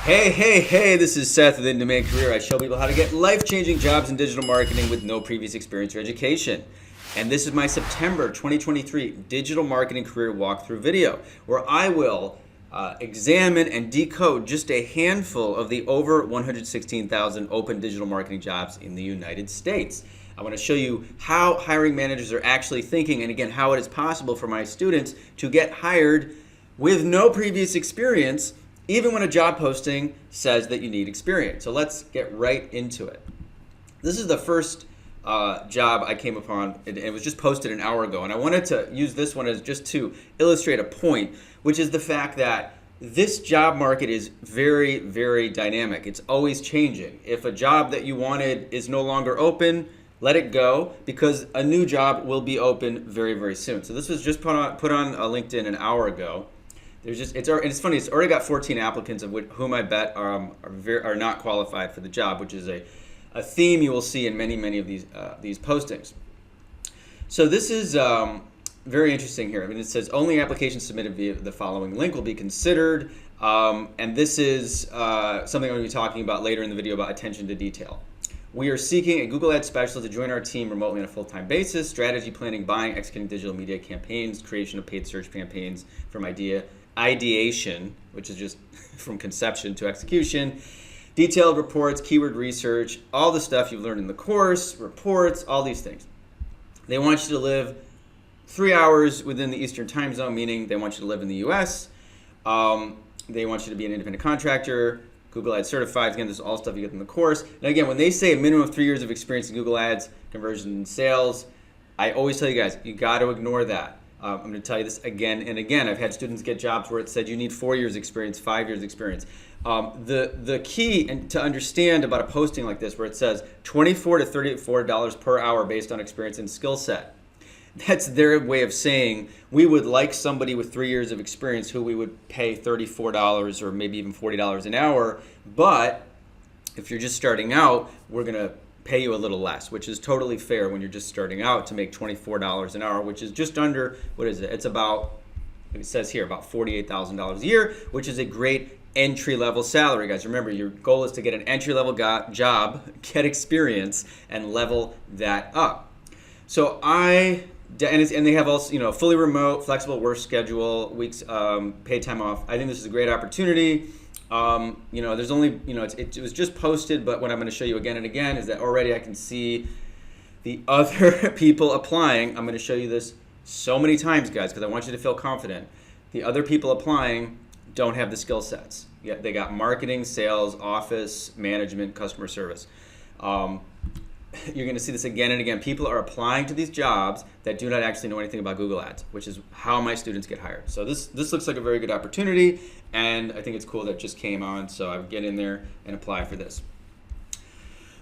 Hey, this is Seth with In Demand Career. I show people how to get life-changing jobs in digital marketing with no previous experience or education. And this is my September 2023 digital marketing career walkthrough video, where I will examine and decode just a handful of the over 116,000 open digital marketing jobs in the United States. I want to show you how hiring managers are actually thinking, and again, how it is possible for my students to get hired with no previous experience, even when a job posting says that you need experience. So let's get right into it. This is the first job I came upon. It was just posted an hour ago, and I wanted to use this one as just to illustrate a point, which is the fact that this job market is very, very dynamic. It's always changing. If a job that you wanted is no longer open, let it go, because a new job will be open very, very soon. So this was just put on LinkedIn an hour ago. It's funny. It's already got 14 applicants, of whom I bet are not qualified for the job, which is a theme you will see in many of these postings. So this is very interesting here. I mean, it says only applications submitted via the following link will be considered, and this is something I'm going to be talking about later in the video about attention to detail. We are seeking a Google Ads specialist to join our team remotely on a full-time basis, strategy planning, buying, executing digital media campaigns, creation of paid search campaigns from ideation, which is just from conception to execution, detailed reports, keyword research, all the stuff you've learned in the course, reports, all these things. They want you to live 3 hours within the Eastern time zone, meaning they want you to live in the US. They want you to be an independent contractor, Google Ads certified. Again, this is all stuff you get in the course. And again, when they say a minimum of 3 years of experience in Google Ads, conversion and sales, I always tell you guys, you got to ignore that. I'm going to tell you this again and again. I've had students get jobs where it said you need 4 years experience, 5 years experience. The key to understand about a posting like this, where it says $24 to $34 per hour based on experience and skill set, that's their way of saying we would like somebody with 3 years of experience who we would pay $34 or maybe even $40 an hour. But if you're just starting out, we're going to pay you a little less, which is totally fair when you're just starting out to make $24 an hour, which is just under, what is it? It's about, it says here, about $48,000 a year, which is a great entry-level salary, guys. Remember, your goal is to get an entry-level job, get experience, and level that up. So and they have also, fully remote, flexible work schedule, weeks, paid time off. I think this is a great opportunity. There's only, it was just posted, but what I'm going to show you again and again is that already I can see the other people applying. I'm going to show you this so many times, guys, because I want you to feel confident. The other people applying don't have the skill sets. Yet they got marketing, sales, office, management, customer service. You're going to see this again and again. People are applying to these jobs that do not actually know anything about Google Ads, which is how my students get hired. So this looks like a very good opportunity, and I think it's cool that it just came on, so I would get in there and apply for this.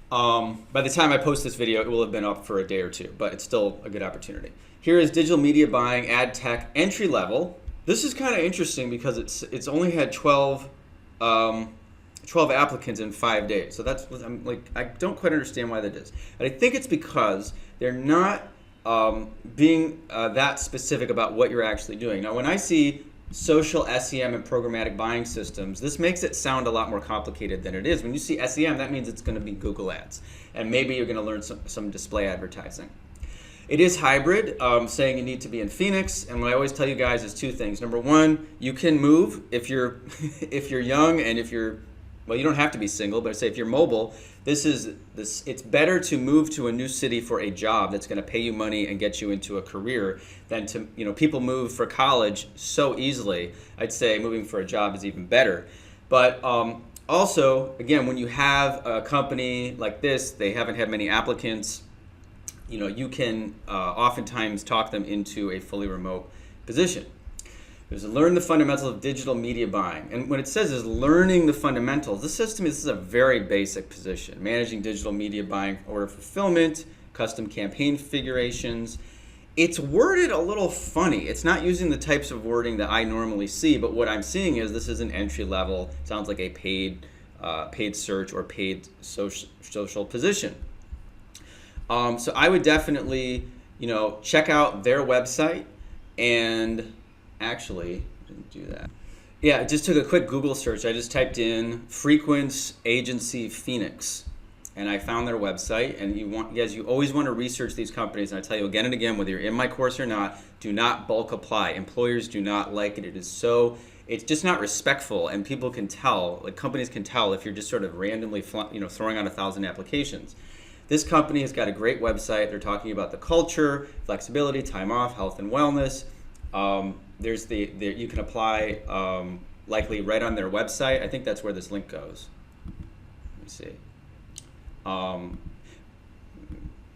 By the time I post this video, it will have been up for a day or two, but it's still a good opportunity. Here is digital media buying, ad tech, entry level. This is kind of interesting because it's only had 12 applicants in 5 days. So I don't quite understand why that is. And I think it's because they're not being that specific about what you're actually doing. Now, when I see social SEM and programmatic buying systems, this makes it sound a lot more complicated than it is. When you see SEM, that means it's going to be Google Ads. And maybe you're going to learn some display advertising. It is hybrid, saying you need to be in Phoenix, and what I always tell you guys is two things. Number one, you can move if you're if you're young, and if you're, well, you don't have to be single, but I say if you're mobile, it's better to move to a new city for a job that's going to pay you money and get you into a career than to, people move for college so easily. I'd say moving for a job is even better. But also, again, when you have a company like this, they haven't had many applicants, you can oftentimes talk them into a fully remote position. There's learn the fundamentals of digital media buying. And what it says is learning the fundamentals. This says to me this is a very basic position. Managing digital media buying, order fulfillment, custom campaign configurations. It's worded a little funny. It's not using the types of wording that I normally see, but what I'm seeing is this is an entry level, sounds like a paid search or paid social position. So I would definitely, check out their website, and actually, I didn't do that. Yeah, I just took a quick Google search. I just typed in Frequence Agency Phoenix, and I found their website. And you always want to research these companies. And I tell you again and again, whether you're in my course or not, do not bulk apply. Employers do not like it. It's just not respectful, and people can tell, like companies can tell if you're just sort of randomly, throwing out 1,000 applications. This company has got a great website. They're talking about the culture, flexibility, time off, health and wellness. You can apply likely right on their website. I think that's where this link goes. Let me see.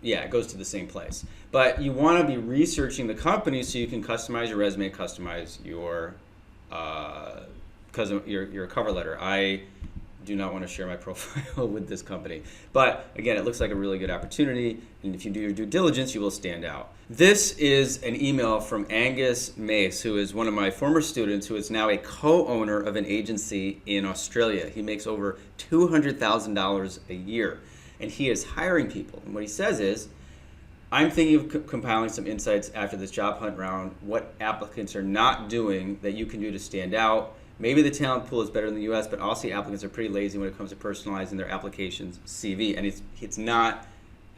Yeah, it goes to the same place. But you want to be researching the company so you can customize your resume, customize your your cover letter. I do not want to share my profile with this company. But again, it looks like a really good opportunity, and if you do your due diligence, you will stand out. This is an email from Angus Mace, who is one of my former students, who is now a co-owner of an agency in Australia. He makes over $200,000 a year, and he is hiring people. And what he says is, I'm thinking of compiling some insights after this job hunt round, what applicants are not doing that you can do to stand out. Maybe the talent pool is better in the US, but also applicants are pretty lazy when it comes to personalizing their application's CV. And it's not,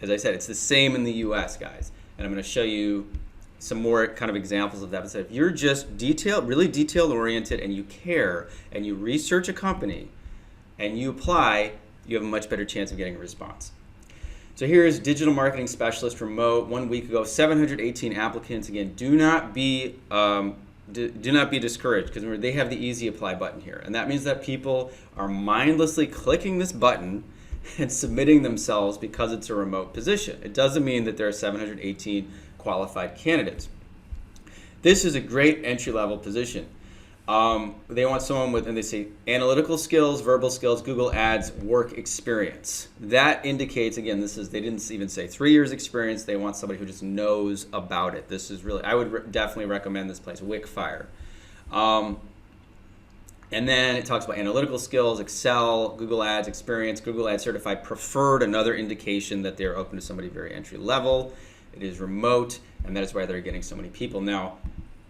as I said, it's the same in the US, guys. And I'm going to show you some more kind of examples of that. But if you're just really detail oriented, and you care, and you research a company, and you apply, you have a much better chance of getting a response. So here's digital marketing specialist remote 1 week ago, 718 applicants. Again, do not be discouraged, because remember, they have the easy apply button here, and that means that people are mindlessly clicking this button and submitting themselves because it's a remote position. It doesn't mean that there are 718 qualified candidates. This is a great entry-level position. They want someone with, and they say, analytical skills, verbal skills, Google Ads, work experience. That indicates, again, they didn't even say 3 years experience. They want somebody who just knows about it. This is really, I would definitely recommend this place, Wickfire. And then it talks about analytical skills, Excel, Google Ads experience, Google Ads certified preferred, another indication that they're open to somebody very entry level. It is remote, and that is why they're getting so many people. Now,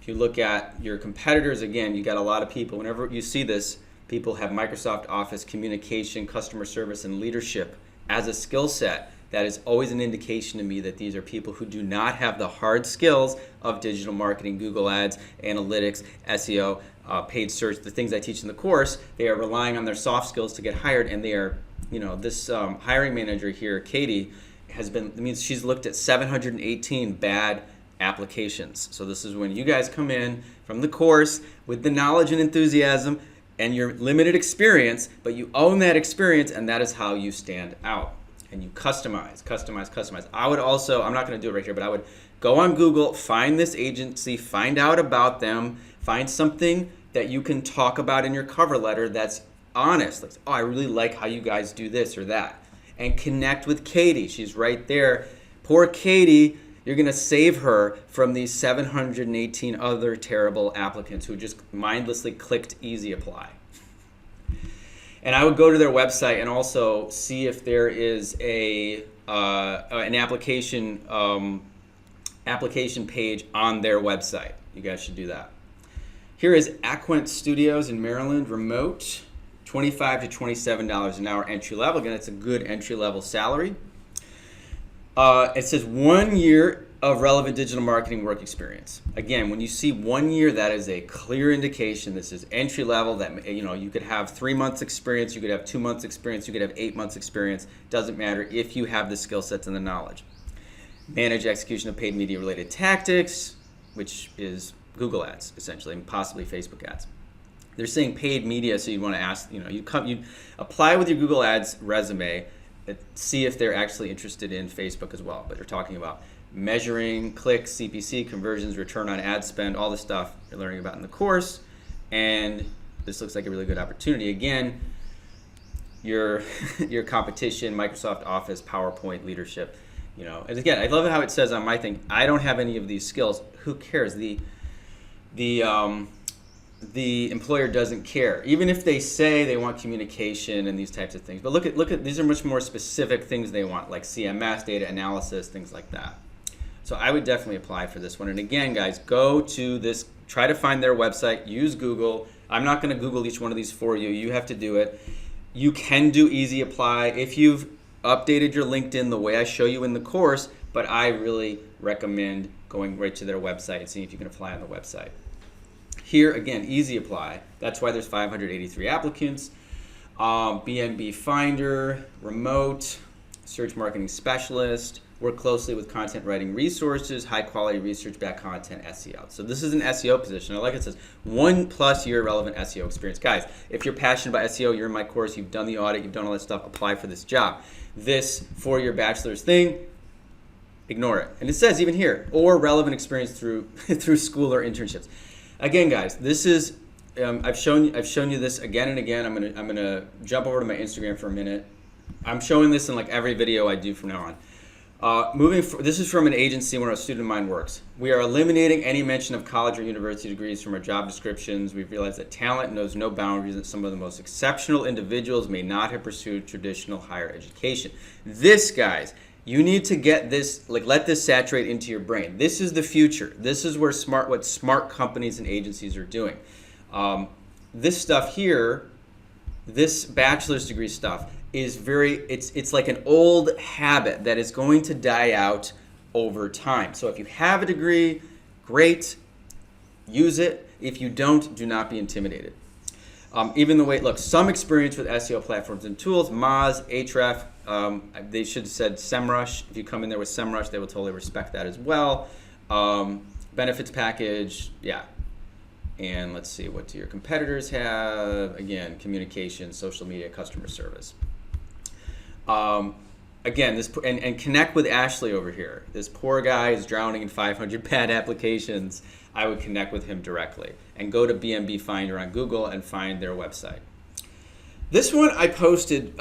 if you look at your competitors, again, you got a lot of people. Whenever you see this, people have Microsoft Office, communication, customer service, and leadership as a skill set. That is always an indication to me that these are people who do not have the hard skills of digital marketing, Google Ads, analytics, SEO, paid search, the things I teach in the course. They are relying on their soft skills to get hired, and they are, this hiring manager here, Katie, she's looked at 718 bad applications. So this is when you guys come in from the course with the knowledge and enthusiasm and your limited experience, but you own that experience, and that is how you stand out. And you customize. I would also, I'm not going to do it right here, but I would go on Google, find this agency, find out about them, find something that you can talk about in your cover letter that's honest. Like, oh, I really like how you guys do this or that. And connect with Katie. She's right there. Poor Katie. You're going to save her from these 718 other terrible applicants who just mindlessly clicked easy apply. And I would go to their website and also see if there is an application page on their website. You guys should do that. Here is Aquent Studios in Maryland, remote, $25 to $27 an hour entry level. Again, it's a good entry level salary. It says 1 year of relevant digital marketing work experience. Again, when you see 1 year, that is a clear indication this is entry level. That you could have 3 months experience, you could have 2 months experience, you could have 8 months experience. Doesn't matter if you have the skill sets and the knowledge. Manage execution of paid media related tactics, which is Google Ads essentially, and possibly Facebook Ads. They're saying paid media, so you want to ask, you apply with your Google Ads resume. See if they're actually interested in Facebook as well. But they're talking about measuring clicks, CPC, conversions, return on ad spend, all the stuff you're learning about in the course. And this looks like a really good opportunity. Again, your competition, Microsoft Office, PowerPoint, leadership, And again, I love how it says on my thing, I don't have any of these skills. Who cares? The employer doesn't care, even if they say they want communication and these types of things. But look at these are much more specific things they want, like CMS, data analysis, things like that. So I would definitely apply for this one. And again, guys, go to this, try to find their website, use Google. I'm not going to Google each one of these for you. You have to do it. You can do easy apply if you've updated your LinkedIn the way I show you in the course, but I really recommend going right to their website and seeing if you can apply on the website. Here, again, easy apply. That's why there's 583 applicants. BNB Finder, remote, search marketing specialist, work closely with content writing resources, high quality research-backed content, SEO. So this is an SEO position. I like it says 1+ year relevant SEO experience. Guys, if you're passionate about SEO, you're in my course, you've done the audit, you've done all that stuff, apply for this job. This 4-year bachelor's thing, ignore it. And it says even here, or relevant experience through through school or internships. Again, guys, this is I've shown you this again and again. I'm gonna jump over to my Instagram for a minute. I'm showing this in like every video I do from now on. This is from an agency where a student of mine works. We are eliminating any mention of college or university degrees from our job descriptions. We've realized that talent knows no boundaries, that some of the most exceptional individuals may not have pursued traditional higher education. This, guys, you need to get this, like, let this saturate into your brain. This is the future. This is where what smart companies and agencies are doing. This stuff here, this bachelor's degree stuff, is it's like an old habit that is going to die out over time. So if you have a degree, great, use it. If you don't, do not be intimidated. Even the way, look, some experience with SEO platforms and tools, Moz, Ahrefs, they should have said SEMrush. If you come in there with SEMrush, they will totally respect that as well. Benefits package, yeah. And let's see, what do your competitors have? Again, communication, social media, customer service. Again, and connect with Ashley over here. This poor guy is drowning in 500 bad applications. I would connect with him directly and go to BNB Finder on Google and find their website. This one I posted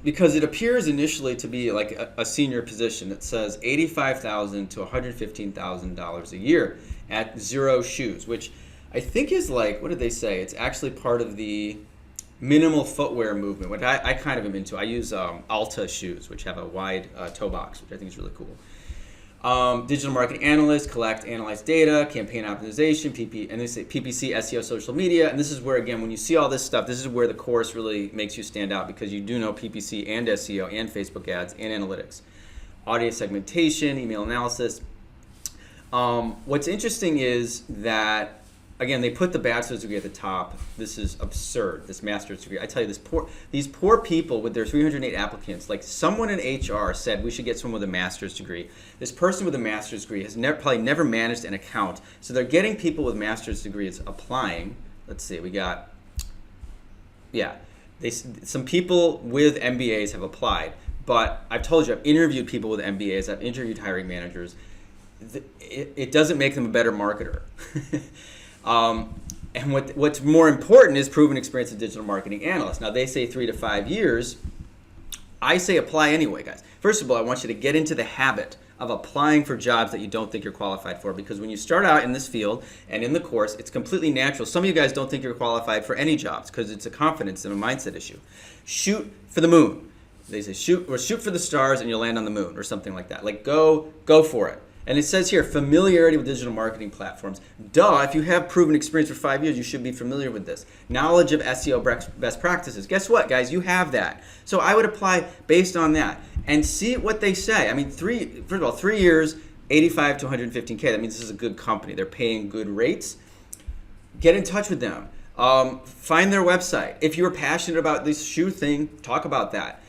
because it appears initially to be like a senior position. It says $85,000 to $115,000 a year at 0 shoes, which I think is like, what did they say? It's actually part of the minimal footwear movement, which I kind of am into. I use Alta shoes, which have a wide toe box, which I think is really cool. Digital marketing analyst, collect, analyze data, campaign optimization, and they say PPC, SEO, social media. And this is where, again, when you see all this stuff, this is where the course really makes you stand out, because you do know PPC and SEO and Facebook ads and analytics. Audience segmentation, email analysis. What's interesting is that, again, they put the bachelor's degree at the top. This is absurd, this master's degree. I tell you, these poor people with their 308 applicants, like someone in HR said we should get someone with a master's degree. This person with a master's degree has probably never managed an account. So they're getting people with master's degrees applying. Let's see, we got, yeah. Some people with MBAs have applied. But I've told you, I've interviewed people with MBAs. I've interviewed hiring managers. It doesn't make them a better marketer. And what's more important is proven experience as digital marketing analyst. Now, they say 3 to 5 years. I say apply anyway, guys. First of all, I want you to get into the habit of applying for jobs that you don't think you're qualified for, because when you start out in this field and in the course, it's completely natural. Some of you guys don't think you're qualified for any jobs because it's a confidence and a mindset issue. Shoot for the moon. They say shoot for the stars and you'll land on the moon, or something like that. Like go for it. And it says here, familiarity with digital marketing platforms. Duh, if you have proven experience for 5 years, you should be familiar with this. Knowledge of SEO best practices. Guess what, guys? You have that. So I would apply based on that and see what they say. I mean, first of all, 3 years, 85 to 115K. That means this is a good company. They're paying good rates. Get in touch with them. Find their website. If you're passionate about this shoe thing, talk about that.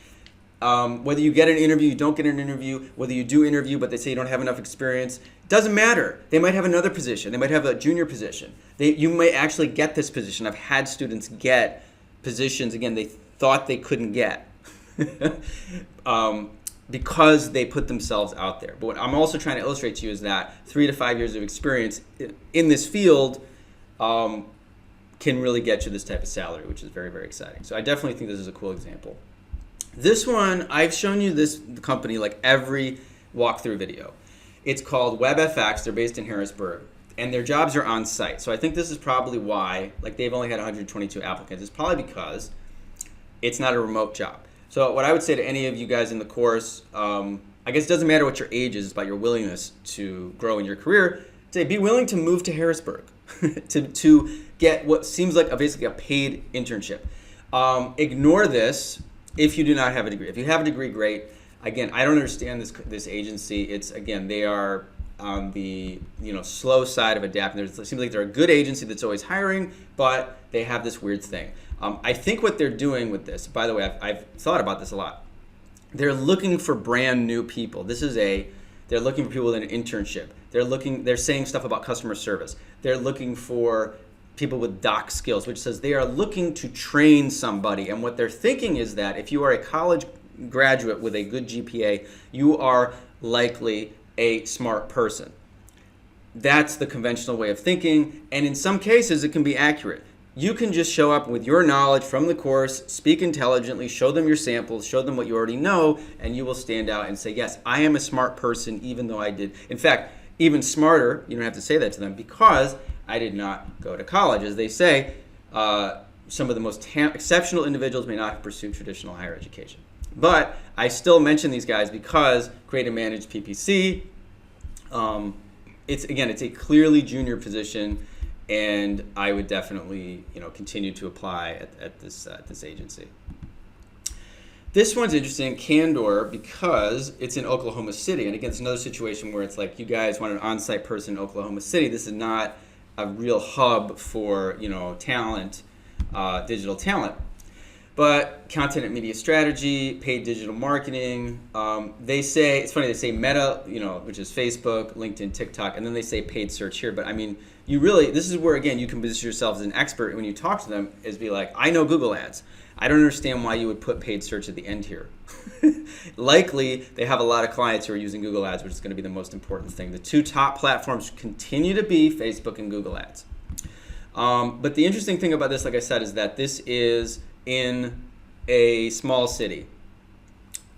Whether you get an interview, you don't get an interview, whether you do interview but they say you don't have enough experience, doesn't matter. They might have another position. They might have a junior position. You may actually get this position. I've had students get positions, again, they thought they couldn't get because they put themselves out there. But what I'm also trying to illustrate to you is that 3 to 5 years of experience in this field can really get you this type of salary, which is very, very exciting. So I definitely think this is a cool example. This one, I've shown you this company like every walkthrough video. It's called WebFX. They're based in Harrisburg, and their jobs are on site. So I think this is probably why, like, they've only had 122 applicants. It's probably because it's not a remote job. So what I would say to any of you guys in the course, I guess it doesn't matter what your age is, it's about your willingness to grow in your career. Say, be willing to move to Harrisburg. to get what seems like basically a paid internship. Ignore this if you do not have a degree. If you have a degree, great. Again, I don't understand this agency. It's, again, they are on the slow side of adapting. It seems like they're a good agency that's always hiring, but they have this weird thing. I think what they're doing with this, by the way, I've thought about this a lot. They're looking for brand new people. They're looking for people with an internship. They're saying stuff about customer service. They're looking for people with doc skills, which says they are looking to train somebody. And what they're thinking is that if you are a college graduate with a good GPA, you are likely a smart person. That's the conventional way of thinking, and in some cases it can be accurate. You can just show up with your knowledge from the course, speak intelligently, show them your samples, show them what you already know, and you will stand out and say, yes, I am a smart person, even though I did. In fact, even smarter, you don't have to say that to them, because I did not go to college. As they say, some of the most exceptional individuals may not have pursued traditional higher education. But I still mention these guys because create and manage PPC, it's a clearly junior position, and I would definitely continue to apply at this agency. This one's interesting, Candor, because it's in Oklahoma City, and again, it's another situation where it's like you guys want an on-site person in Oklahoma City. This is not a real hub for talent, digital talent. But content and media strategy, paid digital marketing, they say, it's funny, they say Meta, which is Facebook, LinkedIn, TikTok, and then they say paid search here. But I mean, this is where, again, you can position yourself as an expert when you talk to them, is be like, I know Google Ads. I don't understand why you would put paid search at the end here. Likely, they have a lot of clients who are using Google Ads, which is going to be the most important thing. The two top platforms continue to be Facebook and Google Ads. But the interesting thing about this, like I said, is that this is in a small city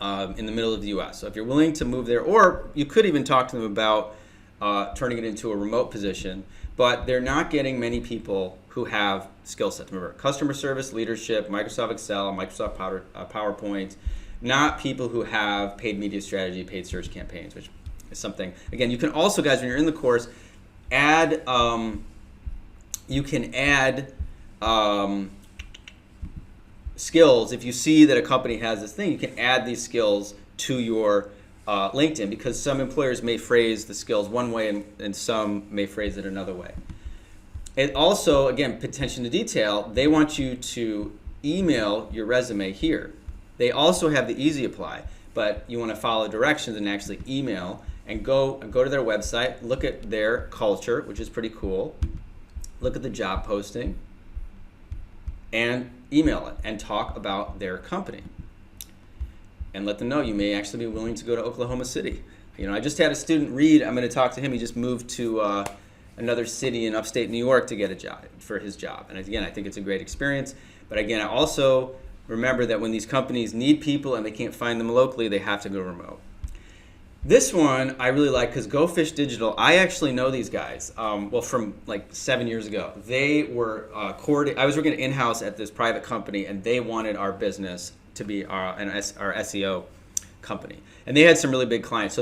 in the middle of the U.S. So if you're willing to move there, or you could even talk to them about turning it into a remote position, but they're not getting many people who have skill sets. Remember, customer service, leadership, Microsoft Excel, Microsoft PowerPoint, not people who have paid media strategy, paid search campaigns, which is something. Again, you can also, guys, when you're in the course, add, skills. If you see that a company has this thing, you can add these skills to your LinkedIn, because some employers may phrase the skills one way and some may phrase it another way. It also, again, attention to detail, they want you to email your resume here. They also have the easy apply, but you want to follow directions and actually email and go to their website, look at their culture, which is pretty cool, look at the job posting, and email it and talk about their company. And let them know you may actually be willing to go to Oklahoma City. I just had a student read, I'm going to talk to him, he just moved to another city in upstate New York to get a job, for his job. And again, I think it's a great experience. But again, I also remember that when these companies need people and they can't find them locally, they have to go remote. This one I really like because Go Fish Digital, I actually know these guys, from like 7 years ago. They were I was working in-house at this private company, and they wanted our business to be our SEO company. And they had some really big clients. So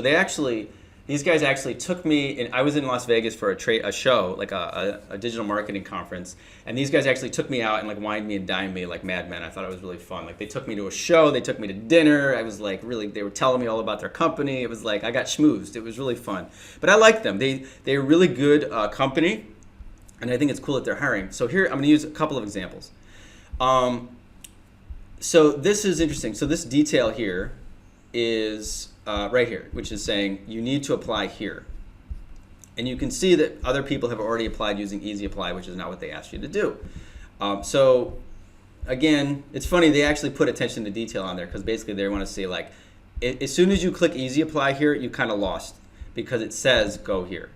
these guys actually took me, and I was in Las Vegas for a show, like a digital marketing conference, and these guys actually took me out and like wined me and dined me like madmen. I thought it was really fun. Like they took me to a show, they took me to dinner. I was like they were telling me all about their company. It was like I got schmoozed. It was really fun. But I like them. They're a really good company, and I think it's cool that they're hiring. So here I'm going to use a couple of examples. So this is interesting. So this detail here is right here, which is saying you need to apply here. And you can see that other people have already applied using Easy Apply, which is not what they asked you to do. So again, it's funny, they actually put attention to detail on there because basically they want to say like, as soon as you click Easy Apply here, you kind of lost because it says go here.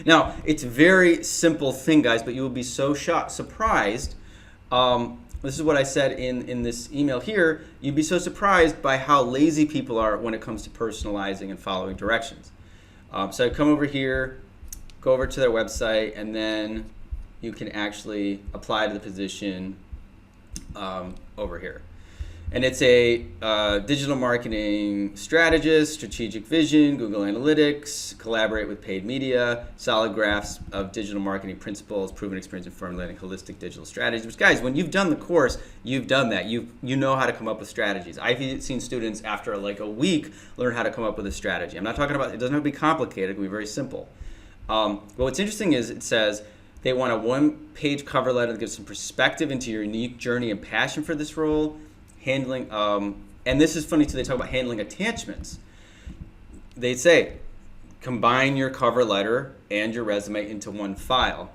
Now, it's a very simple thing, guys, but you will be so surprised. This is what I said in this email here. You'd be so surprised by how lazy people are when it comes to personalizing and following directions. So I come over here, go over to their website, and then you can actually apply to the position over here. And it's a digital marketing strategist, strategic vision, Google Analytics, collaborate with paid media, solid graphs of digital marketing principles, proven experience in formulating holistic digital strategies. Which, guys, when you've done the course, you've done that. You know how to come up with strategies. I've seen students after like a week learn how to come up with a strategy. I'm not talking about, it doesn't have to be complicated, it can be very simple. But what's interesting is it says they want a one-page cover letter that gives some perspective into your unique journey and passion for this role. Handling, and this is funny too, they talk about handling attachments. They say, combine your cover letter and your resume into one file.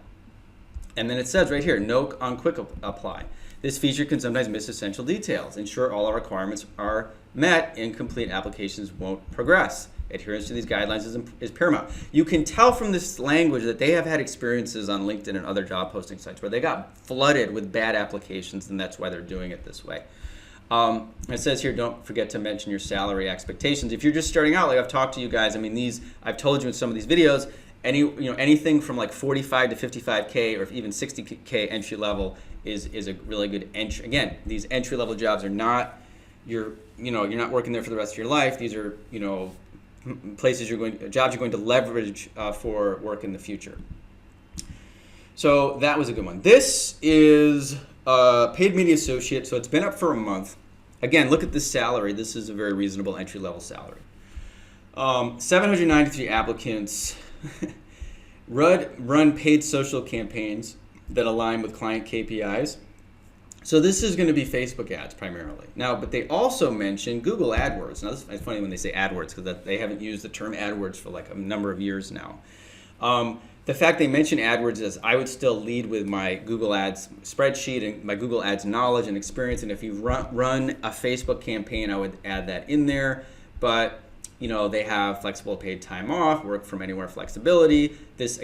And then it says right here, note on quick apply. This feature can sometimes miss essential details. Ensure all our requirements are met. Incomplete applications won't progress. Adherence to these guidelines is paramount. You can tell from this language that they have had experiences on LinkedIn and other job posting sites where they got flooded with bad applications, and that's why they're doing it this way. It says here, don't forget to mention your salary expectations. If you're just starting out, like I've talked to you guys, I mean, I've told you in some of these videos, anything from like 45 to 55K or even 60K entry level is a really good entry. Again, these entry level jobs are not, you're not working there for the rest of your life. These are, jobs you're going to leverage for work in the future. So that was a good one. This is paid media associate. So it's been up for a month. Again, look at this salary. This is a very reasonable entry-level salary. 793 applicants. Run paid social campaigns that align with client KPIs. So this is going to be Facebook ads primarily. Now, but they also mention Google AdWords. Now, this is funny when they say AdWords because they haven't used the term AdWords for like a number of years now. The fact they mention AdWords is I would still lead with my Google Ads spreadsheet and my Google Ads knowledge and experience. And if you run a Facebook campaign, I would add that in there. But, they have flexible paid time off, work from anywhere flexibility. This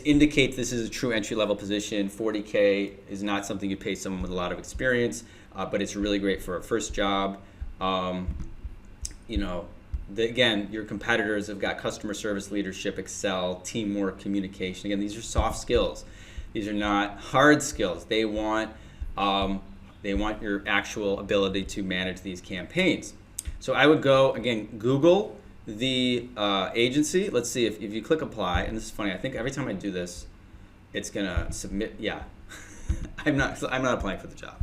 indicates this is a true entry-level position. 40K is not something you pay someone with a lot of experience, but it's really great for a first job. Again, your competitors have got customer service, leadership, Excel, teamwork, communication. Again, these are soft skills. These are not hard skills. They want your actual ability to manage these campaigns. So I would go, again, Google the agency. Let's see if you click apply, and this is funny. I think every time I do this, it's gonna submit. Yeah, I'm not applying for the job.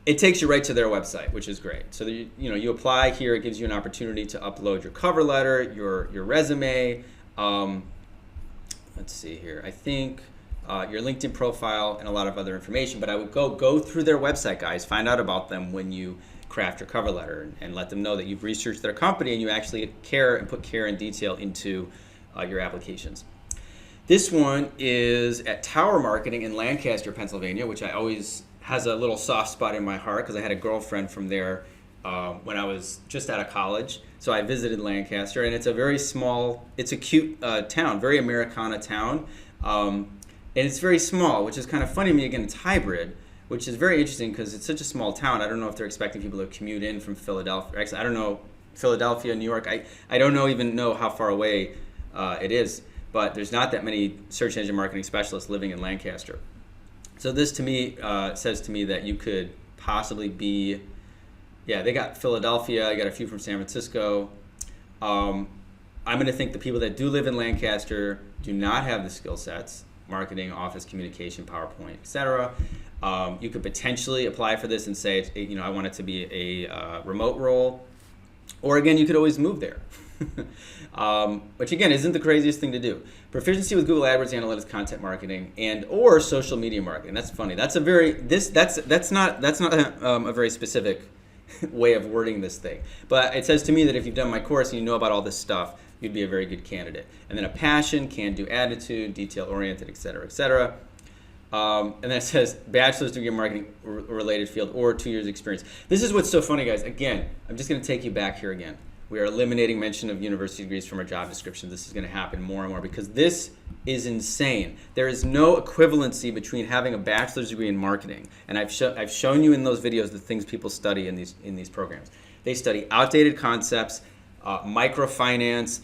It takes you right to their website, which is great. So you apply here. It gives you an opportunity to upload your cover letter, your resume. Let's see here. I think your LinkedIn profile and a lot of other information. But I would go through their website, guys. Find out about them when you craft your cover letter, and let them know that you've researched their company and you actually care and put care and detail into your applications. This one is at Tower Marketing in Lancaster, Pennsylvania, which I always has a little soft spot in my heart because I had a girlfriend from there when I was just out of college. So I visited Lancaster, and it's a very small, it's a cute town, very Americana town. And it's very small, which is kind of funny to me. Again, it's hybrid, which is very interesting because it's such a small town. I don't know if they're expecting people to commute in from Philadelphia. Actually, I don't know, Philadelphia, New York. I don't even know how far away it is, but there's not that many search engine marketing specialists living in Lancaster. So this to me says to me that you could possibly be, they got Philadelphia, I got a few from San Francisco. I'm going to think the people that do live in Lancaster do not have the skill sets, marketing, office communication, PowerPoint, etc. You could potentially apply for this and say, I want it to be a remote role. Or again, you could always move there. Which again isn't the craziest thing to do. Proficiency with Google AdWords, Analytics, content marketing, and or social media marketing. That's funny. That's not a very specific way of wording this thing. But it says to me that if you've done my course and you know about all this stuff, you'd be a very good candidate. And then a passion, can-do attitude, detail-oriented, etc., etc. And then it says bachelor's degree in marketing related field or 2 years experience. This is what's so funny, guys. Again, I'm just going to take you back here again. We are eliminating mention of university degrees from our job description. This is going to happen more and more because this is insane. There is no equivalency between having a bachelor's degree in marketing, and I've shown you in those videos the things people study in these programs. They study outdated concepts, microfinance,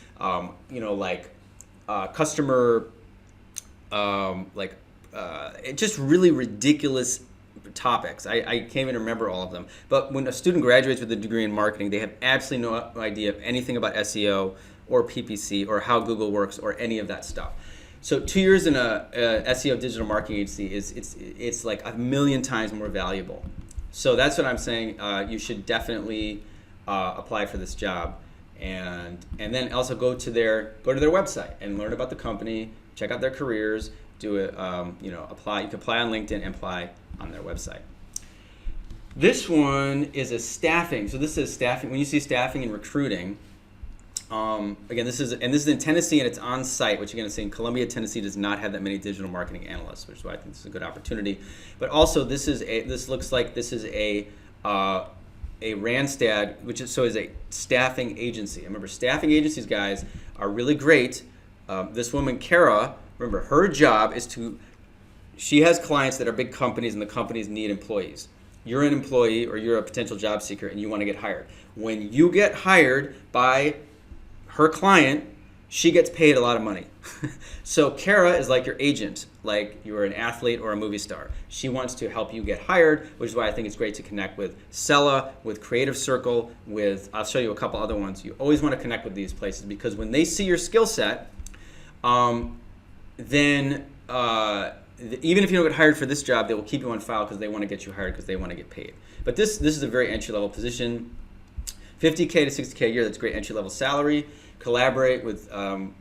customer, just really ridiculous topics. I can't even remember all of them. But when a student graduates with a degree in marketing, they have absolutely no idea of anything about SEO or PPC or how Google works or any of that stuff. So 2 years in a SEO digital marketing agency it's like a million times more valuable. So that's what I'm saying. You should definitely apply for this job, and then also go to their website and learn about the company, check out their careers, do it. Apply. You can apply on LinkedIn and apply on their website. This one is a staffing. So this is staffing. When you see staffing and recruiting, again, this is in Tennessee and it's on site, which again is saying Columbia, Tennessee does not have that many digital marketing analysts, which is why I think this is a good opportunity. But also this looks like this is a Randstad, which is a staffing agency. Remember, staffing agencies, guys, are really great. This woman, Kara, remember, her job is she has clients that are big companies and the companies need employees. You're an employee or you're a potential job seeker and you want to get hired. When you get hired by her client, she gets paid a lot of money. So Kara is like your agent, like you are an athlete or a movie star. She wants to help you get hired, which is why I think it's great to connect with Sella, with Creative Circle, I'll show you a couple other ones. You always want to connect with these places because when they see your skill set, then even if you don't get hired for this job, they will keep you on file because they want to get you hired because they want to get paid. But this is a very entry-level position. $50K to $60K a year, that's great entry-level salary. Collaborate with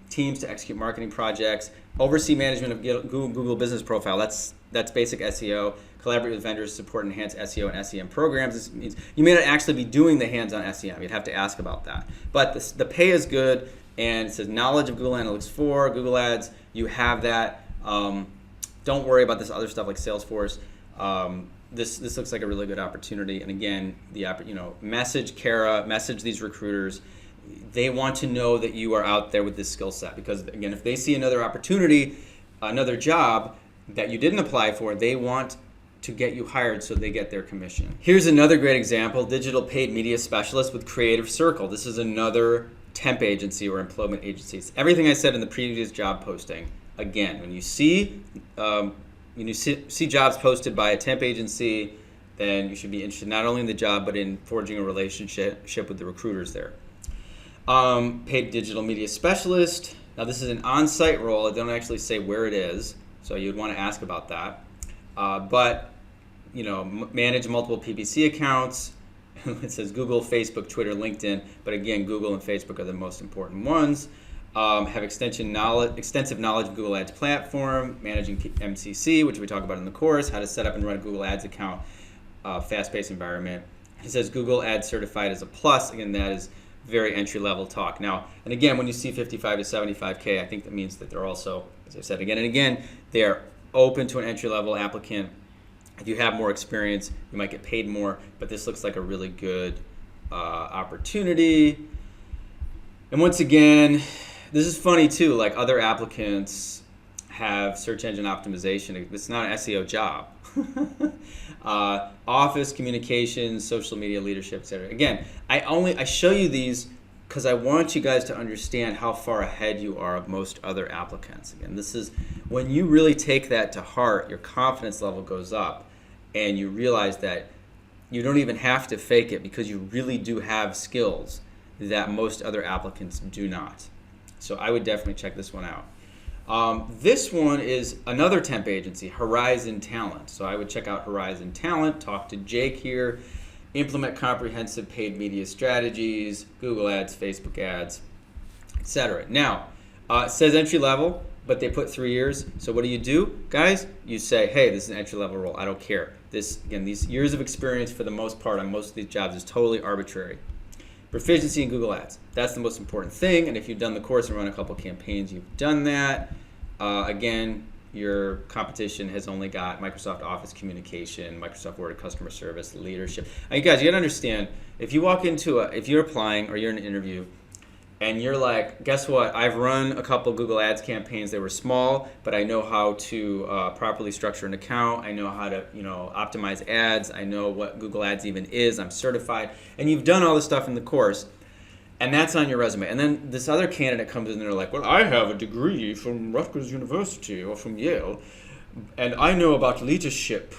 teams to execute marketing projects. Oversee management of Google Business Profile, that's basic SEO. Collaborate with vendors to support and enhance SEO and SEM programs. This means you may not actually be doing the hands-on SEM. You'd have to ask about that. But the pay is good, and it says knowledge of Google Analytics 4, Google Ads, you have that. Don't worry about this other stuff like Salesforce. This looks like a really good opportunity. And again, message Kara, message these recruiters. They want to know that you are out there with this skill set because, again, if they see another opportunity, another job that you didn't apply for, they want to get you hired so they get their commission. Here's another great example, digital paid media specialist with Creative Circle. This is another temp agency or employment agencies. Everything I said in the previous job posting. Again, when you see jobs posted by a temp agency, then you should be interested not only in the job but in forging a relationship with the recruiters there. Paid digital media specialist. Now this is an on-site role. I don't actually say where it is, so you'd want to ask about that. But manage multiple PPC accounts. It says Google, Facebook, Twitter, LinkedIn, but again, Google and Facebook are the most important ones. Have extensive knowledge of Google Ads platform, managing MCC, which we talk about in the course, how to set up and run a Google Ads account, fast-paced environment. It says Google Ads certified as a plus. Again, that is very entry-level talk. Now, and again, when you see 55 to 75K, I think that means that they're also, as I said again and again, they're open to an entry-level applicant. If you have more experience, you might get paid more, but this looks like a really good opportunity. And once again, this is funny too, like other applicants have search engine optimization. It's not an SEO job. Office, communications, social media, leadership, etc. Again, I show you these because I want you guys to understand how far ahead you are of most other applicants. Again, this is when you really take that to heart, your confidence level goes up and you realize that you don't even have to fake it because you really do have skills that most other applicants do not. So I would definitely check this one out. This one is another temp agency, Horizon Talent. So I would check out Horizon Talent, talk to Jake here, implement comprehensive paid media strategies, Google Ads, Facebook Ads, etc. Now, it says entry level, but they put 3 years. So what do? Guys, you say, hey, this is an entry level role. I don't care. These years of experience for the most part on most of these jobs is totally arbitrary. Proficiency in Google Ads. That's the most important thing. And if you've done the course and run a couple campaigns, you've done that. Again, your competition has only got Microsoft Office communication, Microsoft Word customer service, leadership. Now, you guys, you gotta understand, if you walk into if you're applying or you're in an interview and you're like, guess what? I've run a couple Google Ads campaigns. They were small, but I know how to properly structure an account. I know how to, optimize ads. I know what Google Ads even is. I'm certified. And you've done all this stuff in the course, and that's on your resume. And then this other candidate comes in and they're like, well, I have a degree from Rutgers University or from Yale, and I know about leadership.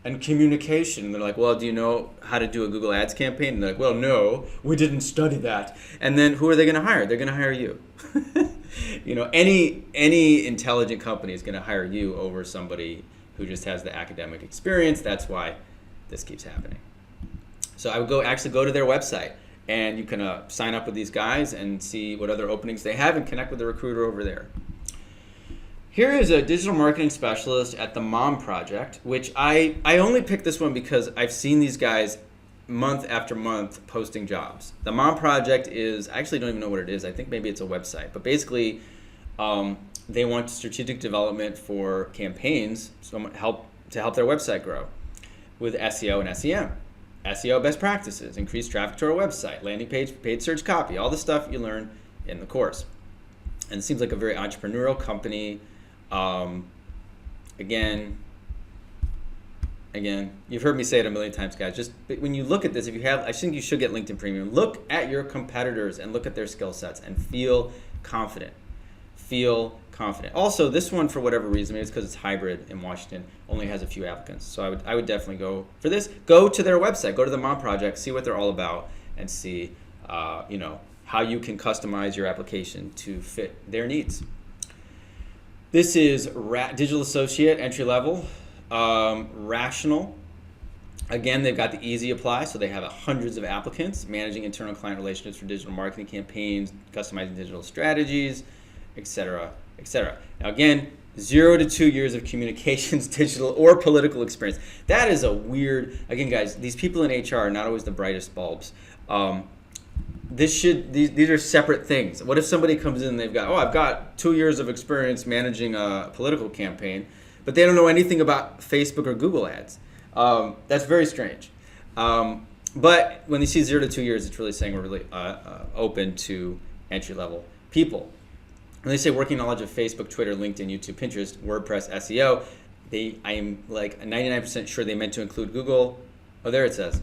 and communication. And they're like, well, do you know how to do a Google Ads campaign? And they're like, well, no, we didn't study that. And then who are they going to hire? They're going to hire you. Any intelligent company is going to hire you over somebody who just has the academic experience. That's why this keeps happening. So I would go to their website, and you can sign up with these guys and see what other openings they have and connect with the recruiter over there. Here is a digital marketing specialist at the Mom Project, which I only picked this one because I've seen these guys month after month posting jobs. The Mom Project is, I actually don't even know what it is. I think maybe it's a website. But basically, they want strategic development for campaigns to help their website grow with SEO and SEM. SEO best practices, increase traffic to our website, landing page, paid search copy, all the stuff you learn in the course. And it seems like a very entrepreneurial company. Again, you've heard me say it a million times, guys. Just when you look at this, I think you should get LinkedIn Premium. Look at your competitors and look at their skill sets and feel confident. Also, this one, for whatever reason, maybe it's because it's hybrid in Washington, only has a few applicants. So I would definitely go for this. Go to their website, go to the Mom Project, see what they're all about, and see, how you can customize your application to fit their needs. This is Digital Associate, entry level, Rational. Again, they've got the easy apply, so they have hundreds of applicants, managing internal client relationships for digital marketing campaigns, customizing digital strategies, etc., etc. Now again, 0 to 2 years of communications, digital or political experience. That is a weird, again guys, these people in HR are not always the brightest bulbs. These are separate things. What if somebody comes in and they've got, I've got 2 years of experience managing a political campaign, but they don't know anything about Facebook or Google ads. That's very strange. But when you see 0 to 2 years, it's really saying we're really open to entry-level people. When they say working knowledge of Facebook, Twitter, LinkedIn, YouTube, Pinterest, WordPress, SEO, I am like 99% sure they meant to include Google. Oh, there it says,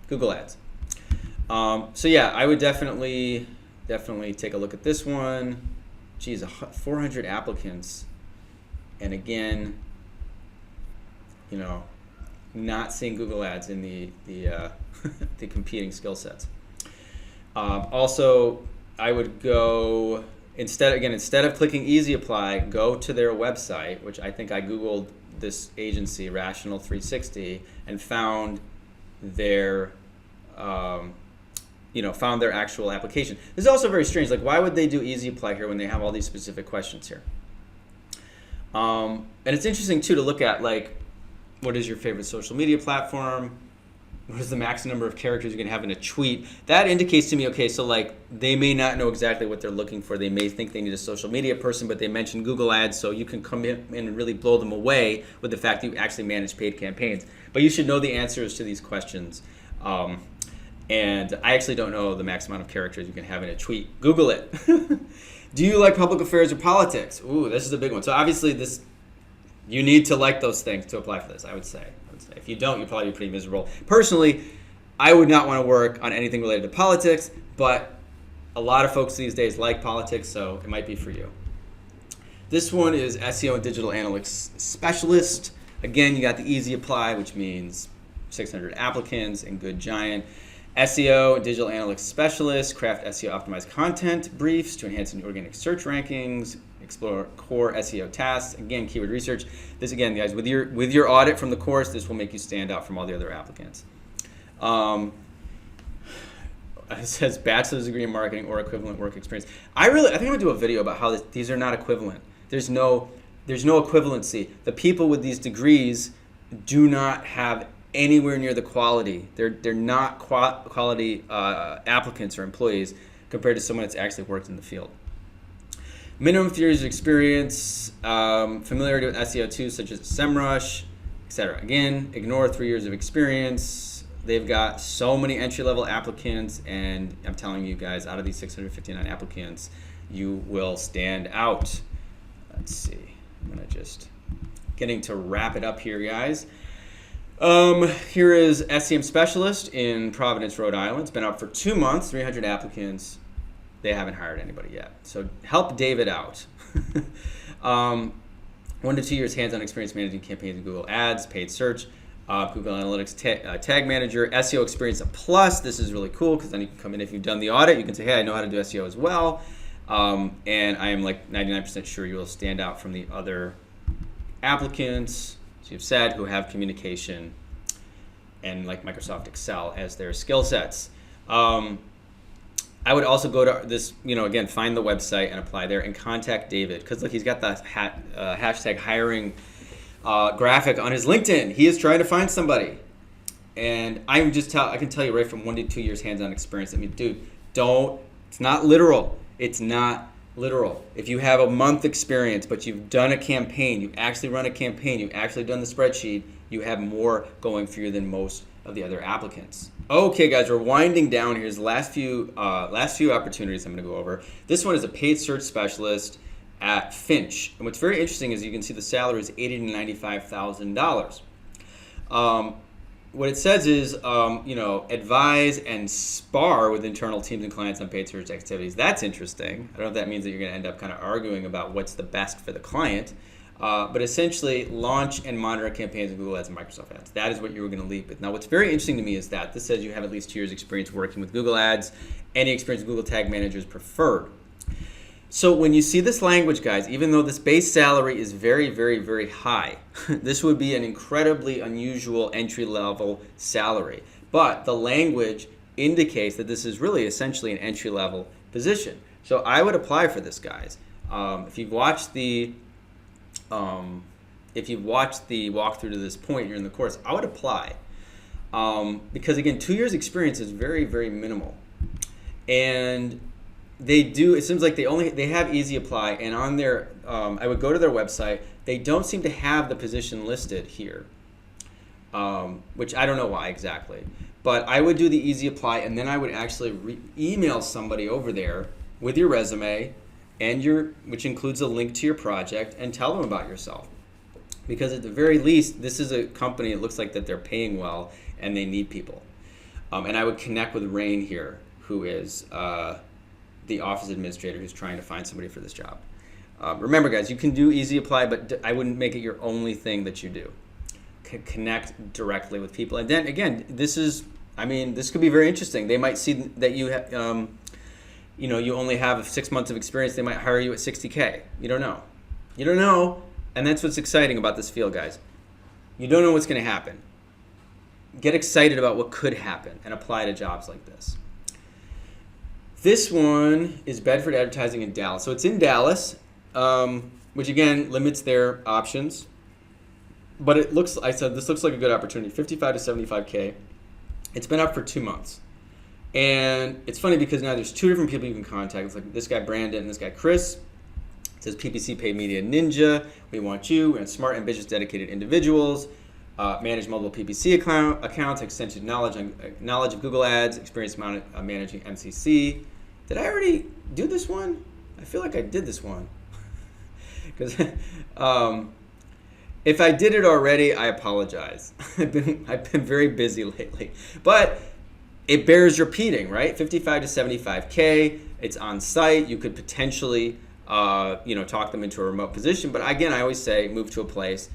Google ads. So yeah, I would definitely take a look at this one. Geez, 400 applicants. And again, not seeing Google ads in the the competing skill sets. Also, I would go, instead of clicking easy apply, go to their website, which I think I Googled this agency, Rational 360, and found their found their actual application. This is also very strange. Like, why would they do easy apply here when they have all these specific questions here? And it's interesting too to look at, like, what is your favorite social media platform? What is the max number of characters you can have in a tweet? That indicates to me, okay, so like they may not know exactly what they're looking for. They may think they need a social media person, but they mentioned Google ads, so you can come in and really blow them away with the fact that you actually manage paid campaigns. But you should know the answers to these questions. And I actually don't know the max amount of characters you can have in a tweet. Google it. Do you like public affairs or politics? Ooh, this is a big one. So obviously you need to like those things to apply for this, I would say. If you don't, you'll probably be pretty miserable. Personally, I would not want to work on anything related to politics, but a lot of folks these days like politics, so it might be for you. This one is SEO and Digital Analytics Specialist. Again, you got the easy apply, which means 600 applicants and good giant. SEO and Digital Analytics Specialist, craft SEO optimized content briefs to enhance organic search rankings, explore core SEO tasks. Again, keyword research. This again, guys, with your audit from the course, this will make you stand out from all the other applicants. It says bachelor's degree in marketing or equivalent work experience. I think I'm gonna do a video about how these are not equivalent. There's no equivalency. The people with these degrees do not have anywhere near the quality. They're not quality applicants or employees compared to someone that's actually worked in the field. Minimum 3 years of experience, familiarity with SEO tools such as SEMrush, etc. Again, ignore 3 years of experience. They've got so many entry-level applicants, and I'm telling you guys, out of these 659 applicants, you will stand out. Let's see. I'm gonna just getting to wrap it up here, guys. Here is SEM specialist in Providence, Rhode Island. It's been out for 2 months, 300 applicants. They haven't hired anybody yet. So help David out. 1 to 2 years hands-on experience managing campaigns in Google Ads, paid search. Google Analytics tag manager, SEO experience a plus. This is really cool because then you can come in if you've done the audit. You can say, hey, I know how to do SEO as well. And I am like 99% sure you will stand out from the other applicants, as you've said, who have communication and like Microsoft Excel as their skill sets. I would also go to this, again, find the website and apply there and contact David. Because look, he's got the hashtag hiring graphic on his LinkedIn. He is trying to find somebody. And I can tell you right from 1 to 2 years hands-on experience. I mean, dude, it's not literal. It's not literal. If you have a month experience, but you've done a campaign, you've actually run a campaign, you've actually done the spreadsheet, you have more going for you than most of the other applicants. Okay, guys, we're winding down. Here's the last few opportunities I'm going to go over. This one is a paid search specialist at Finch. And what's very interesting is you can see the salary is $80,000 to $95,000. What it says is, advise and spar with internal teams and clients on paid search activities. That's interesting. I don't know if that means that you're going to end up kind of arguing about what's the best for the client. But essentially, launch and monitor campaigns in Google Ads and Microsoft Ads. That is what you were going to lead with. Now, what's very interesting to me is that this says you have at least 2 years experience working with Google Ads. Any experience with Google Tag Manager is preferred. So when you see this language, guys, even though this base salary is very, very, very high, this would be an incredibly unusual entry-level salary. But the language indicates that this is really essentially an entry-level position. So I would apply for this, guys. If you've watched the walkthrough to this point, you're in the course, I would apply. Because again, 2 years experience is very, very minimal. And it seems like they have easy apply, and on their, I would go to their website. They don't seem to have the position listed here, which I don't know why exactly. But I would do the easy apply, and then I would actually email somebody over there with your resume and which includes a link to your project, and tell them about yourself. Because at the very least, this is a company, it looks like that they're paying well and they need people. And I would connect with Rain here, who is the office administrator who's trying to find somebody for this job. Remember, guys, you can do easy apply, but I wouldn't make it your only thing that you do. Connect directly with people. And then again, this could be very interesting. They might see that you have, you only have 6 months of experience. They might hire you at $60K. You don't know. You don't know. And that's what's exciting about this field, guys. You don't know what's going to happen. Get excited about what could happen and apply to jobs like this. This one is Bedford Advertising in Dallas. So it's in Dallas, which again limits their options. But this looks like a good opportunity. 55 to 75K. It's been up for 2 months. And it's funny because now there's 2 different people you can contact. It's like this guy Brandon and this guy Chris. It says PPC Paid Media Ninja. We want you and smart, ambitious, dedicated individuals. Manage multiple PPC accounts, extensive knowledge of Google Ads, experience managing MCC. Did I already do this one? I feel like I did this one. Because if I did it already, I apologize. I've been very busy lately, but it bears repeating, right? 55 to 75K. It's on site. You could potentially, talk them into a remote position. But again, I always say moving to a place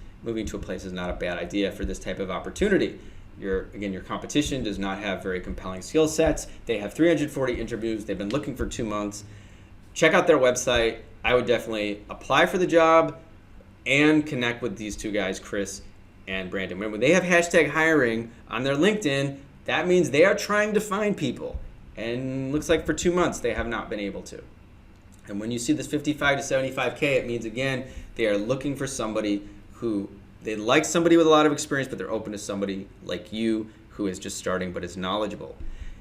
is not a bad idea for this type of opportunity. Your competition does not have very compelling skill sets. They have 340 interviews. They've been looking for 2 months. Check out their website. I would definitely apply for the job and connect with these 2 guys, Chris and Brandon. When they have hashtag hiring on their LinkedIn, that means they are trying to find people. And looks like for 2 months they have not been able to. And when you see this 55 to 75K, it means, again, they are looking for somebody who they like somebody with a lot of experience, but they're open to somebody like you who is just starting but is knowledgeable.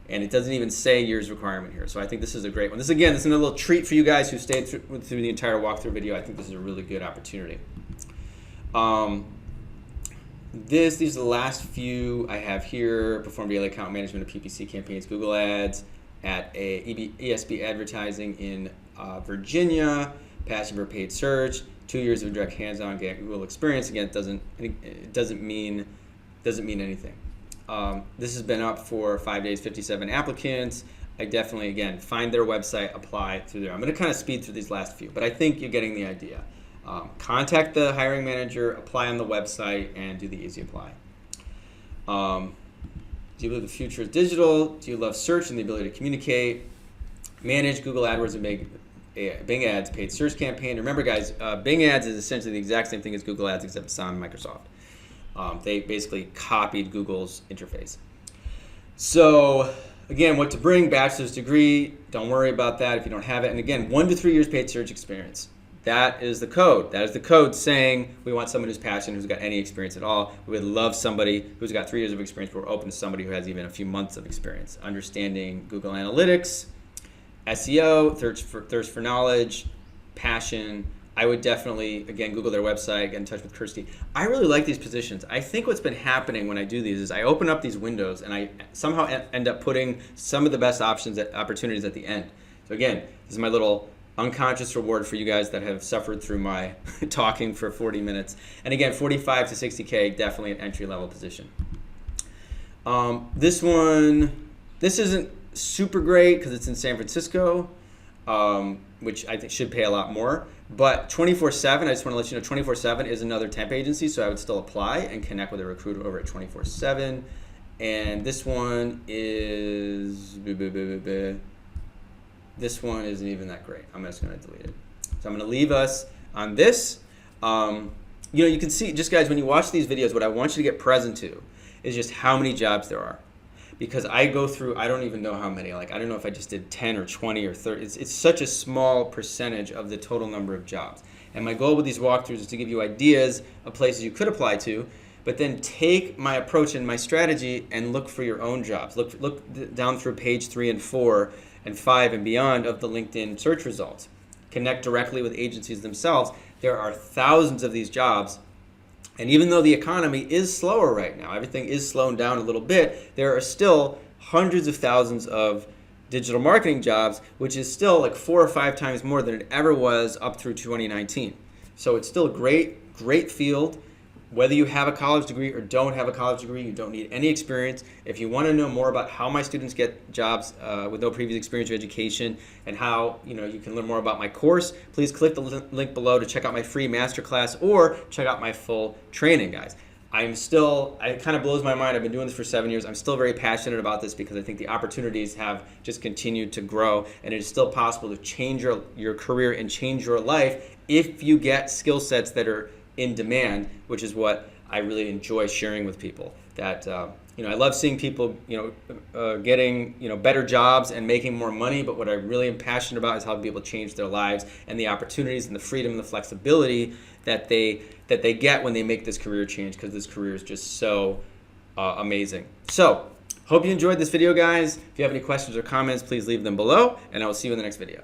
And it doesn't even say years requirement here. So I think this is a great one. This is another little treat for you guys who stayed through the entire walkthrough video. I think this is a really good opportunity. These are the last few I have here. Perform daily account management of PPC campaigns, Google Ads at ESB Advertising in Virginia. Passion for paid search. 2 years of direct hands-on Google experience. Again, it doesn't mean anything. This has been up for 5 days, 57 applicants. I definitely, again, find their website, apply through there. I'm going to kind of speed through these last few, but I think you're getting the idea. Contact the hiring manager, apply on the website, and do the easy apply. Do you believe the future is digital? Do you love search and the ability to communicate? Manage Google AdWords and make Bing Ads paid search campaign. Remember, guys, Bing Ads is essentially the exact same thing as Google Ads, except it's on Microsoft. They basically copied Google's interface. So, again, what to bring? Bachelor's degree. Don't worry about that if you don't have it. And again, 1 to 3 years paid search experience. That is the code. That is the code saying we want someone who's passionate, who's got any experience at all. We would love somebody who's got 3 years of experience, but we're open to somebody who has even a few months of experience. Understanding Google Analytics, SEO, thirst for knowledge, passion. I would definitely, again, Google their website, get in touch with Kirsty. I really like these positions. I think what's been happening when I do these is I open up these windows and I somehow end up putting some of the best opportunities at the end. So again, this is my little unconscious reward for you guys that have suffered through my talking for 40 minutes. And again, 45 to 60K, definitely an entry-level position. This isn't super great because it's in San Francisco, which I think should pay a lot more. But 24/7, I just want to let you know, 24/7 is another temp agency, so I would still apply and connect with a recruiter over at 24/7. And this one is... This one isn't even that great. I'm just going to delete it. So I'm going to leave us on this. You can see, just guys, when you watch these videos, what I want you to get present to is just how many jobs there are. Because I go through, I don't even know how many. Like, I don't know if I just did 10 or 20 or 30. It's such a small percentage of the total number of jobs. And my goal with these walkthroughs is to give you ideas of places you could apply to, but then take my approach and my strategy and look for your own jobs. Look down through page 3 and 4 and 5 and beyond of the LinkedIn search results. Connect directly with agencies themselves. There are thousands of these jobs. And even though the economy is slower right now, everything is slowing down a little bit, there are still hundreds of thousands of digital marketing jobs, which is still like 4 or 5 times more than it ever was up through 2019. So it's still a great field. Whether you have a college degree or don't have a college degree, you don't need any experience. If you want to know more about how my students get jobs with no previous experience or education, and how you can learn more about my course, please click the link below to check out my free masterclass or check out my full training, guys. It kind of blows my mind. I've been doing this for 7 years. I'm still very passionate about this because I think the opportunities have just continued to grow, and it is still possible to change your career and change your life if you get skill sets that are in demand, which is what I really enjoy sharing with people. That I love seeing people getting better jobs and making more money, but what I really am passionate about is how people change their lives and the opportunities and the freedom and the flexibility that they get when they make this career change, because this career is just so amazing. So hope you enjoyed this video, guys. If you have any questions or comments, please leave them below, and I will see you in the next video.